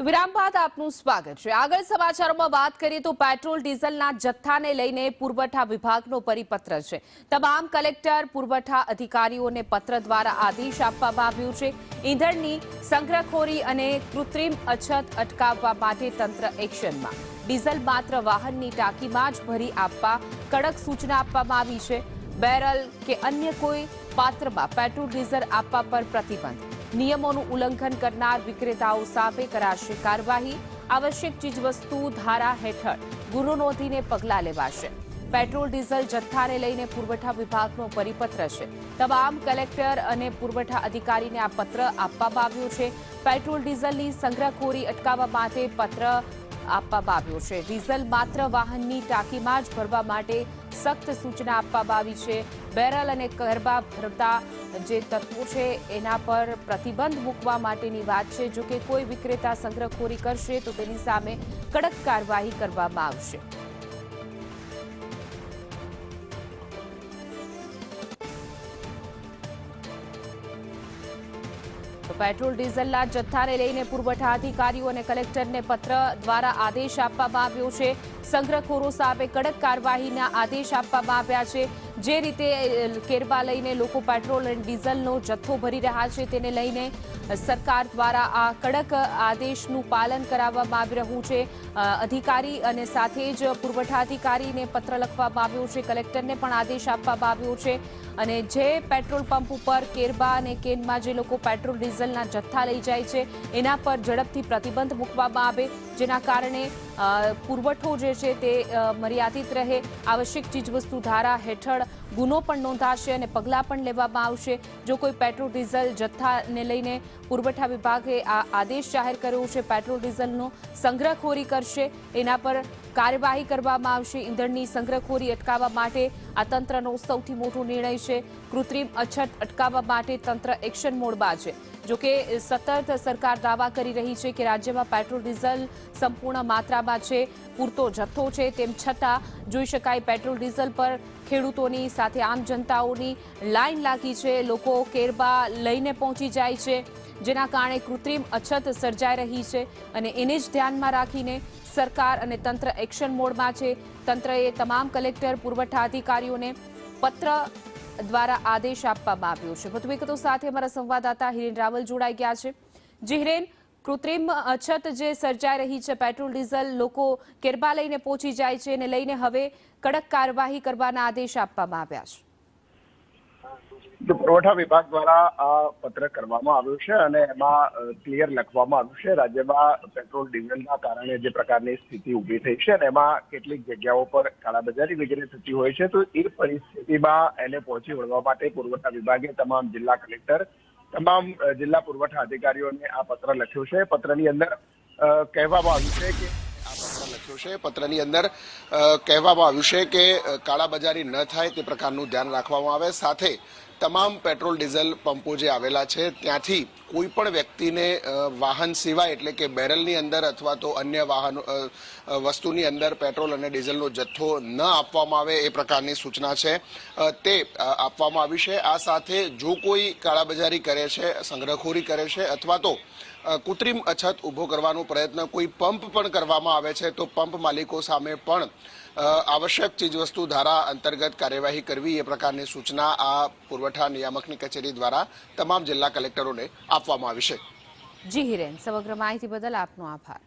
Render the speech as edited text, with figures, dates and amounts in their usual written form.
તો વિરામ બાદ આપનું સ્વાગત છે। આગળ સમાચારોમાં વાત કરીએ તો પેટ્રોલ ડીઝલના જથ્થાને લઈને પુરવઠા વિભાગનો પરિપત્ર છે। તમામ કલેક્ટર પુરવઠા અધિકારીઓને પત્ર દ્વારા આદેશ આપવામાં આવ્યો છે। ઈંધણની સંગ્રહખોરી અને કૃત્રિમ અછત અટકાવવા માટે તંત્ર એક્શનમાં। ડીઝલ માત્ર વાહનની ટાંકીમાં જ ભરી આપવા કડક સૂચના આપવામાં આવી છે। બેરલ કે અન્ય કોઈ પાત્રમાં પેટ્રોલ ડીઝલ આપવા પર પ્રતિબંધ। નિયમોનું ઉલ્લંઘન કરનાર વિક્રેતાઓ સામે કરાશે કાર્યવાહી। આવશ્યક ચીજવસ્તુ ધારા હેઠળ ગુનો નોંધીને પગલાં લેવાશે। પેટ્રોલ ડીઝલ જથ્થાને લઈને પુરવઠા વિભાગનો પરિપત્ર છે। તમામ કલેક્ટર અને પુરવઠા અધિકારીને આ પત્ર આપવામાં આવ્યો છે। પેટ્રોલ ડીઝલની સંગ્રહખોરી અટકાવવા માટે પત્ર આપવામાં આવ્યો છે। ડીઝલ માત્ર વાહનની ટાંકીમાં જ ભરવા માટે સખ્ત સૂચના આપવામાં આવી છે। બેરલ અને ગરબા ભરતા જે તત્વો છે એના પર પ્રતિબંધ મૂકવા માટેની વાત છે। જો કે કોઈ વિક્રેતા સંગ્રહખોરી કરશે તો તેની સામે કડક કાર્યવાહી કરવામાં આવશે। પેટ્રોલ ડીઝલના જથ્થાને લઈને પુરવઠા અધિકારીઓ અને કલેક્ટરને પત્ર દ્વારા આદેશ આપવામાં આવ્યો છે। સંગ્રહખોરો સામે કડક કાર્યવાહીના આદેશ આપવામાં આવ્યા છે। જે રીતે કેરબા લઈને લોકો પેટ્રોલ અને ડીઝલનો જથ્થો ભરી રહ્યા છે તેને લઈને સરકાર દ્વારા આ કડક આદેશનું પાલન કરાવવામાં આવી રહ્યું છે। અધિકારી અને સાથે જ પુરવઠા અધિકારીને પત્ર લખવામાં આવ્યો છે। કલેક્ટરને પણ આદેશ આપવામાં આવ્યો છે અને જે પેટ્રોલ પંપ ઉપર કેરબા અને કેનમાં જે લોકો પેટ્રોલ ડીઝલના જથ્થા લઈ જાય છે એના પર ઝડપથી પ્રતિબંધ મૂકવામાં આવે, જેના કારણે પુરવઠો જે છે તે મર્યાદિત રહે। આવશ્યક ચીજવસ્તુ ધારા હેઠળ ગુનો પણ નોંધાશે અને પગલાં પણ લેવામાં આવશે। જો કોઈ પેટ્રોલ ડીઝલ જથ્થાને લઈને પુરવઠા વિભાગે આ આદેશ જાહેર કર્યો છે, પેટ્રોલ ડીઝલનો સંગ્રહખોરી કરશે એના પર કાર્યવાહી કરવામાં આવશે। ઈંધણની સંગ્રહખોરી અટકાવવા માટે આ તંત્રનો સૌથી મોટો નિર્ણય છે। કૃત્રિમ અછત અટકાવવા માટે તંત્ર એક્શન મોડમાં છે। જોકે સતત સરકાર દાવા કરી રહી છે કે રાજ્યમાં પેટ્રોલ ડીઝલ સંપૂર્ણ માત્રામાં છે, પૂરતો જથ્થો છે, તેમ છતાં જોઈ શકાય પેટ્રોલ ડીઝલ પર ખેડૂતોની સાથે આમ જનતાઓની લાઈન લાગી છે। લોકો કેરબા લઈને પહોંચી જાય છે, જેના કારણે કૃત્રિમ અછત સર્જાઈ રહી છે અને એને જ ધ્યાનમાં રાખીને સરકાર અને તંત્ર એક્શન મોડમાં છે। તંત્રએ તમામ કલેક્ટર પુરવઠા અધિકારીઓને પત્ર દ્વારા આદેશ આપવામાં આવ્યો છે। વધુ વિગતો સાથે અમારા સંવાદદાતા હિરેન રાવલ જોડાઈ ગયા છે। જી હિરેન, કૃત્રિમ અછત જે સર્જાઈ રહી છે, પેટ્રોલ ડીઝલ લોકો કેરબા લઈને પહોંચી જાય છે અને લઈને હવે કડક કાર્યવાહી કરવાના આદેશ આપવામાં આવ્યા છે। પુરવઠા વિભાગ દ્વારા આ પત્ર કરવામાં આવ્યું છે અને એમાં ક્લિયર લખવામાં આવ્યું છે રાજ્યમાં પેટ્રોલ ડીઝલના કારણે જે પ્રકારની સ્થિતિ ઊભી થઈ છે અને એમાં કેટલીક જગ્યાઓ પર કાળાબજારી વગેરે થતી હોય છે, તો એ પરિસ્થિતિમાં એને પહોંચી વળવા માટે પુરવઠા વિભાગે તમામ જિલ્લા કલેક્ટર, તમામ જિલ્લા પુરવઠા અધિકારીઓને આ પત્ર લખ્યો છે। પત્રની અંદર કહેવામાં આવ્યું છે કે કાળાબજારી ન થાય તે પ્રકારનું ધ્યાન રાખવામાં આવે। સાથે તમામ પેટ્રોલ ડીઝલ પંપો જે આવેલા છે ત્યાંથી કોઈ પણ વ્યક્તિને વાહન સિવાય એટલે કે બેરલની અંદર અથવા તો અન્ય વાહન વસ્તુની અંદર પેટ્રોલ અને ડીઝલનો જથ્થો ન આપવામાં આવે એ પ્રકારની સૂચના છે તે આપવામાં આવી છે। આ સાથે જો કોઈ કાળાબજારી કરે છે, સંગ્રહખોરી કરે છે અથવા તો કૃત્રિમ અછત ઊભો કરવાનો પ્રયત્ન કોઈ પંપ પણ કરવામાં આવે છે તો પંપ માલિકો સામે પણ આવશ્યક ચીજવસ્તુ ધારા અંતર્ગત કાર્યવાહી કરવી એ પ્રકારની સૂચના આ પુરવઠા નિયામકની કચેરી દ્વારા તમામ જિલ્લા કલેક્ટરોને આપવામાં આવી છે। જી હિરેન, સમગ્ર માહિતી બદલ આપનો આભાર।